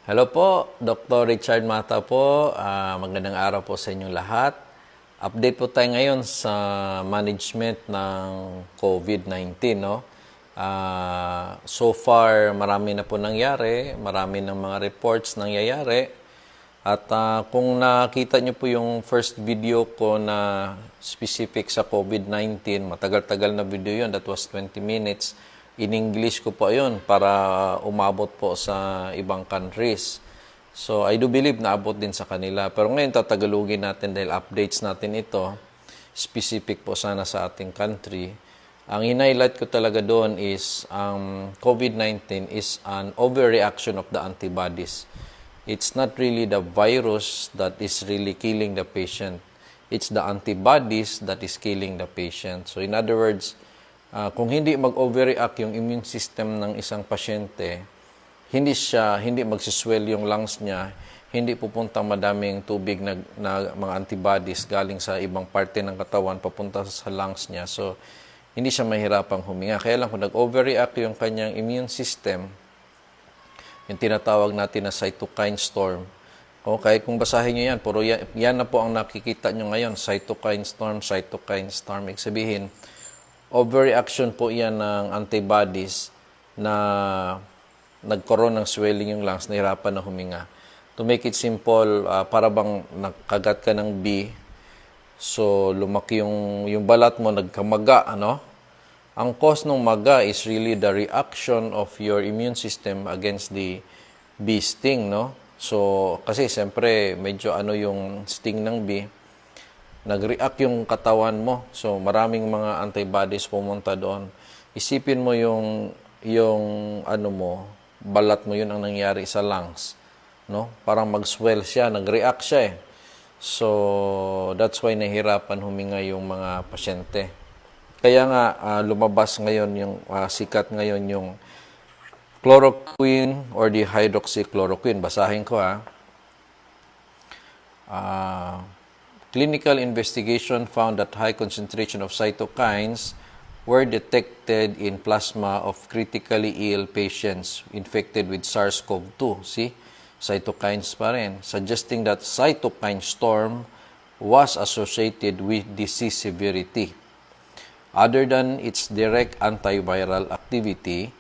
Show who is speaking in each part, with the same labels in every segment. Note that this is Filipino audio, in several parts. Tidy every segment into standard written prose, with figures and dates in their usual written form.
Speaker 1: Hello po, Dr. Richard Mata po. Magandang araw po sa inyong lahat. Update po tayo ngayon sa management ng COVID-19. No? So far, marami na po nangyari. Marami ng mga reports nangyayari. At kung nakita nyo po yung first video ko na specific sa COVID-19, matagal-tagal na video yun, that was 20 minutes. In English ko po yun para umabot po sa ibang countries. So, I do believe na abot din sa kanila. Pero ngayon, tatagalugin natin dahil updates natin ito. Specific po sana sa ating country. Ang in-highlight ko talaga doon is COVID-19 is an overreaction of the antibodies. It's not really the virus that is really killing the patient. It's the antibodies that is killing the patient. So, in other words, kung hindi mag-overreact yung immune system ng isang pasyente, hindi magsiswell yung lungs niya, hindi pupunta madaming tubig na mga antibodies galing sa ibang parte ng katawan papunta sa lungs niya. So, hindi siya mahirapang huminga. Kaya lang kung nag-overreact yung kanyang immune system, yung tinatawag natin na cytokine storm. Okay, kung basahin nyo yan, puro yan na po ang nakikita nyo ngayon, cytokine storm. Ibig sabihin, overreaction po yan ng antibodies na nagkaroon ng swelling yung lungs, nahirapan na huminga. To make it simple, para bang nakagat ka ng bee, so lumaki yung balat mo, nagkamaga, ano? Ang cause ng maga is really the reaction of your immune system against the bee sting, no? So, kasi siyempre, medyo yung sting ng bee, nag-react yung katawan mo. So, maraming mga antibodies pumunta doon. Isipin mo yung balat mo, yun ang nangyari sa lungs. No? Parang mag-swell siya, nag-react siya eh. So, that's why nahihirapan huminga yung mga pasyente. Kaya nga, lumabas ngayon sikat ngayon yung chloroquine or the hydroxychloroquine. Basahin ko Clinical investigation found that high concentration of cytokines were detected in plasma of critically ill patients infected with SARS-CoV-2. See? Cytokines pa rin, suggesting that cytokine storm was associated with disease severity. Other than its direct antiviral activity,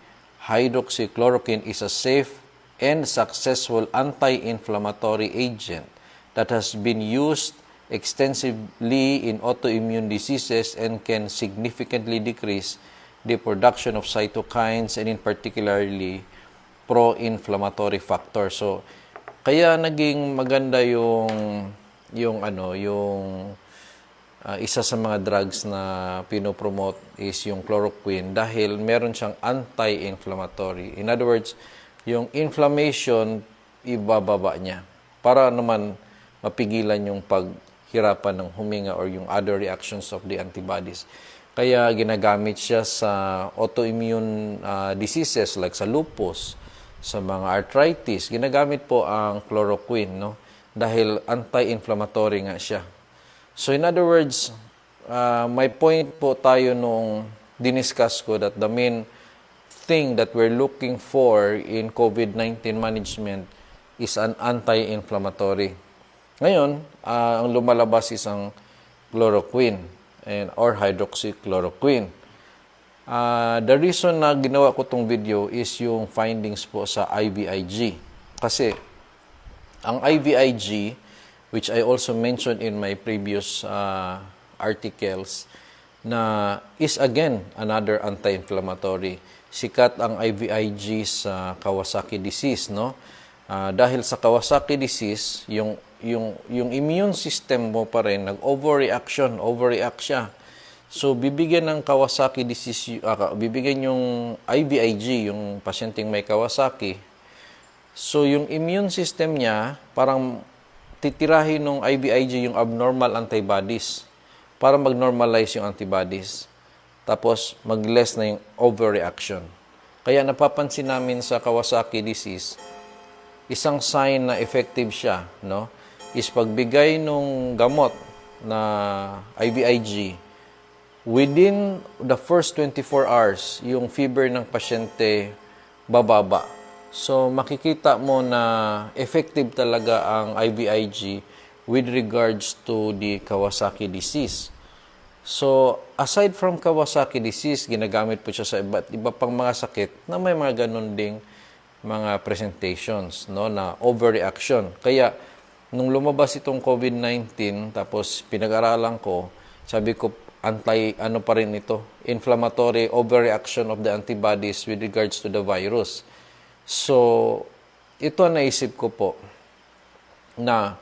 Speaker 1: hydroxychloroquine is a safe and successful anti-inflammatory agent that has been used extensively in autoimmune diseases and can significantly decrease the production of cytokines and in particularly pro-inflammatory factors. So, kaya naging maganda yung isa sa mga drugs na pinopromote is yung chloroquine dahil meron siyang anti-inflammatory. In other words, yung inflammation ibababa niya para naman mapigilan yung paghirapan ng huminga or yung other reactions of the antibodies. Kaya ginagamit siya sa autoimmune diseases like sa lupus, sa mga arthritis. Ginagamit po ang chloroquine, no? Dahil anti-inflammatory nga siya. So in other words, may point po tayo nung diniscuss ko that the main thing that we're looking for in COVID-19 management is an anti-inflammatory. Ngayon, ang lumalabas is ang chloroquine or hydroxychloroquine. The reason na ginawa ko tong video is yung findings po sa IVIG. Kasi, ang IVIG, which I also mentioned in my previous articles, na is again another anti-inflammatory. Sikat ang IVIG sa Kawasaki disease, no? Dahil sa Kawasaki disease, yung immune system mo pa rin overreact siya. So bibigyan ng Kawasaki disease, bibigyan yung IVIG, yung pasyenteng may Kawasaki. So yung immune system niya parang titirahin ng IVIG yung abnormal antibodies para mag-normalize yung antibodies. Tapos mag-less na yung overreaction. Kaya napapansin namin sa Kawasaki disease, isang sign na effective siya, no, is pagbigay ng gamot na IVIG, within the first 24 hours, yung fever ng pasyente bababa. So, makikita mo na effective talaga ang IVIG with regards to the Kawasaki disease. So, aside from Kawasaki disease, ginagamit po siya sa iba pang mga sakit na may mga ganun ding mga presentations, no, na overreaction. Kaya, nung lumabas itong COVID-19, tapos pinag-aralan ko, sabi ko, ano pa rin ito? Inflammatory overreaction of the antibodies with regards to the virus. So, ito naisip ko po, na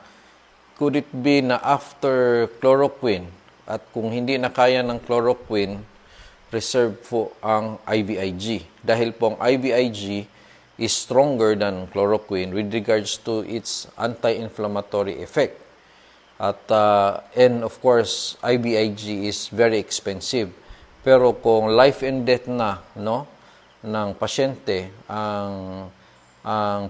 Speaker 1: could it be na after chloroquine, at kung hindi na kaya ng chloroquine, reserve po ang IVIG. Dahil po ang IVIG is stronger than chloroquine with regards to its anti-inflammatory effect. At, and of course, IVIG is very expensive. Pero kung life and death na, no, ng pasyente, ang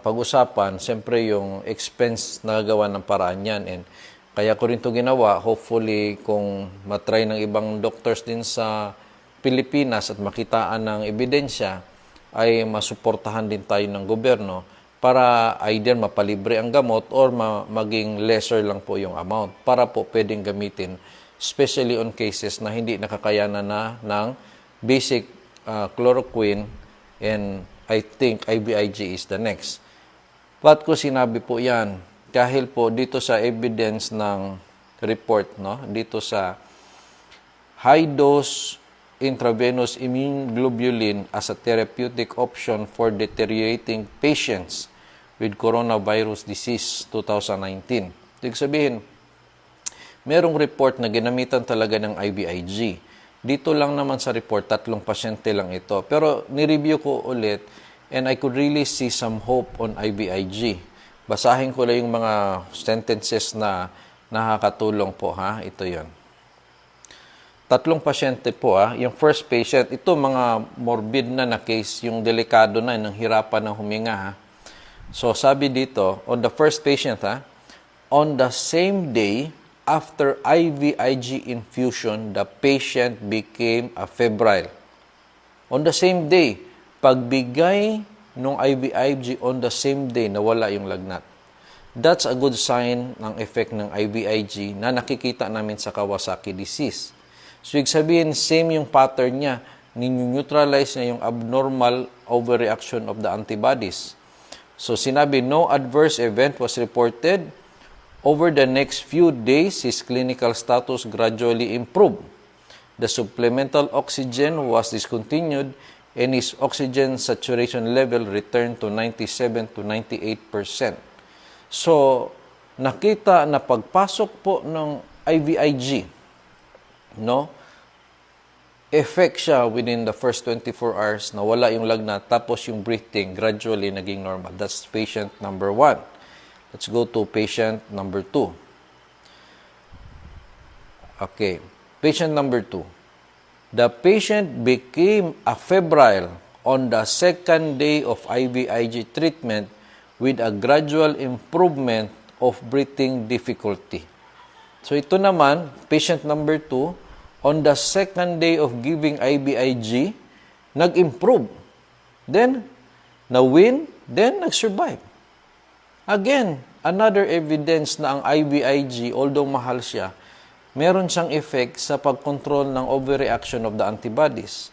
Speaker 1: pag-usapan, siyempre yung expense na gagawa ng paraan yan. And kaya ko rin ito ginawa. Hopefully, kung matry ng ibang doctors din sa Pilipinas at makitaan ng ebidensya, ay masuportahan din tayo ng gobyerno para either mapalibre ang gamot or maging lesser lang po yung amount para po pwedeng gamitin, especially on cases na hindi nakakayanan na ng basic chloroquine, and I think IVIG is the next. Ba't ko sinabi po yan? Dahil po dito sa evidence ng report, no, dito sa high dose intravenous immunoglobulin as a therapeutic option for deteriorating patients with coronavirus disease 2019. Ibig sabihin, merong report na ginamitan talaga ng IVIG. Dito lang naman sa report, 3 pasyente lang ito. Pero nireview ko ulit and I could really see some hope on IVIG. Basahin ko lang yung mga sentences na nakakatulong po, ha? Ito yon. 3 pasyente po, ha? Yung first patient, ito mga morbid na case, yung delikado na, nang hirapan ng huminga, ha? So, sabi dito, on the first patient, ha? On the same day, after IVIG infusion, the patient became febrile. On the same day, pagbigay nung IVIG on the same day, nawala yung lagnat. That's a good sign ng effect ng IVIG na nakikita namin sa Kawasaki disease. So, ibig sabihin, same yung pattern niya. Nineutralize niya yung abnormal overreaction of the antibodies. So, sinabi, no adverse event was reported. Over the next few days, his clinical status gradually improved. The supplemental oxygen was discontinued and his oxygen saturation level returned to 97 to 98%. So, nakita na pagpasok po ng IVIG, no, effect siya within the first 24 hours, nawala yung lagnat, tapos yung breathing gradually naging normal. That's patient number 1. Let's go to patient number 2. Okay, patient number 2. The patient became febrile on the second day of IVIG treatment with a gradual improvement of breathing difficulty. So ito naman, patient number 2, on the second day of giving IVIG, nag-improve. Then, na-win, then nag-survive. Again, another evidence na ang IVIG, although mahal siya, meron siyang effect sa pag-control ng overreaction of the antibodies.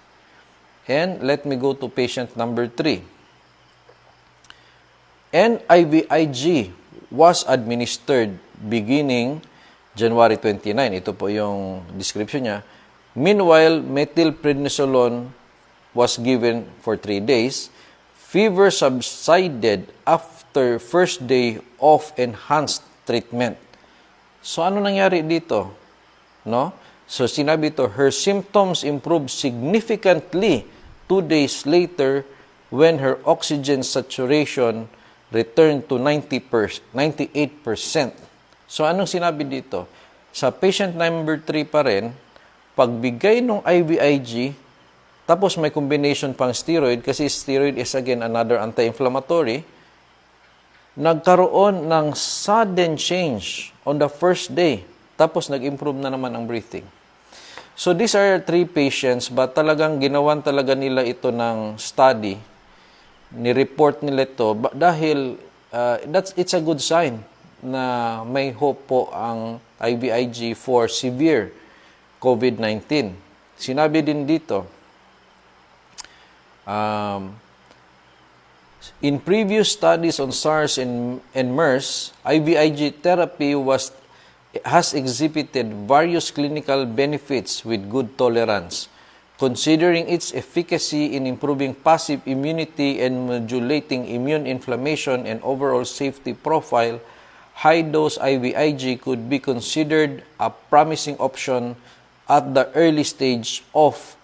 Speaker 1: And let me go to patient number 3. And IVIG was administered beginning January 29. Ito po yung description niya. Meanwhile, methylprednisolone was given for 3 days. Fever subsided after first day of enhanced treatment. So, ano nangyari dito? No? So, sinabi ito, her symptoms improved significantly 2 days later when her oxygen saturation returned to 98%. So, anong sinabi dito? Sa patient number 3 pa rin, pagbigay ng IVIG, tapos may combination pang steroid, kasi steroid is again another anti-inflammatory, nagkaroon ng sudden change on the first day. Tapos nag-improve na naman ang breathing. So these are 3 patients, but talagang ginawan talaga nila ito ng study ni-report nila ito dahil it's a good sign na may hope po ang IVIG for severe COVID-19. Sinabi din dito, in previous studies on SARS and MERS, IVIG therapy has exhibited various clinical benefits with good tolerance. Considering its efficacy in improving passive immunity and modulating immune inflammation and overall safety profile, high-dose IVIG could be considered a promising option at the early stage of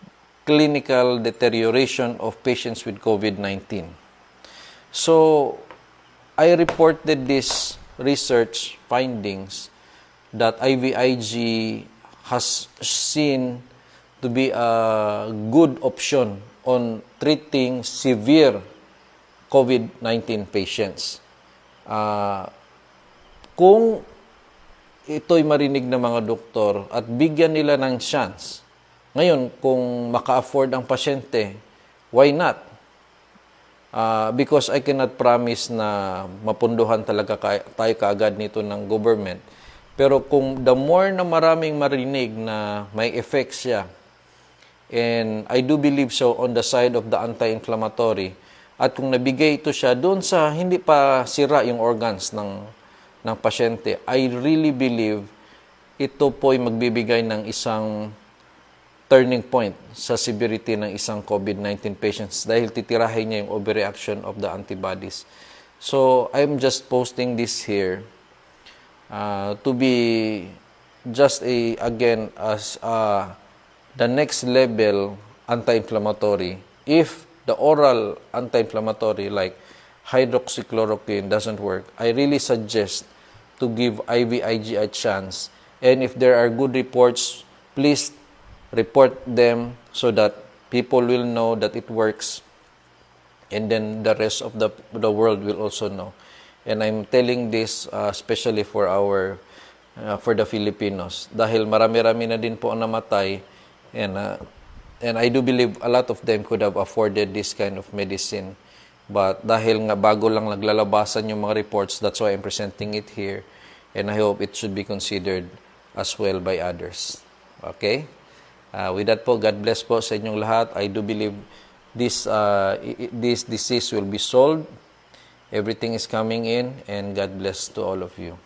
Speaker 1: clinical deterioration of patients with COVID-19. So, I reported these research findings that IVIG has seen to be a good option on treating severe COVID-19 patients. Kung ito'y marinig ng mga doktor at bigyan nila ng chance, ngayon, kung maka-afford ang pasyente, why not? Because I cannot promise na mapunduhan talaga tayo kaagad nito ng government. Pero kung the more na maraming marinig na may effect siya, and I do believe so on the side of the anti-inflammatory, at kung nabigay ito siya doon sa hindi pa sira yung organs ng pasyente, I really believe ito po'y magbibigay ng isang turning point sa severity ng isang COVID-19 patients dahil titirahin niya yung overreaction of the antibodies. So, I'm just posting this here to be just again as the next level anti-inflammatory. If the oral anti-inflammatory like hydroxychloroquine doesn't work, I really suggest to give IVIG a chance. And if there are good reports, please report them so that people will know that it works, and then the rest of the world will also know. And I'm telling this especially for the Filipinos dahil marami-rami na din po ang namatay, and I do believe a lot of them could have afforded this kind of medicine, but dahil nga bago lang naglalabasan yung mga reports, that's why I'm presenting it here, and I hope it should be considered as well by others. Okay? With that po, God bless po sa inyong lahat. I do believe this disease will be solved. Everything is coming in, and God bless to all of you.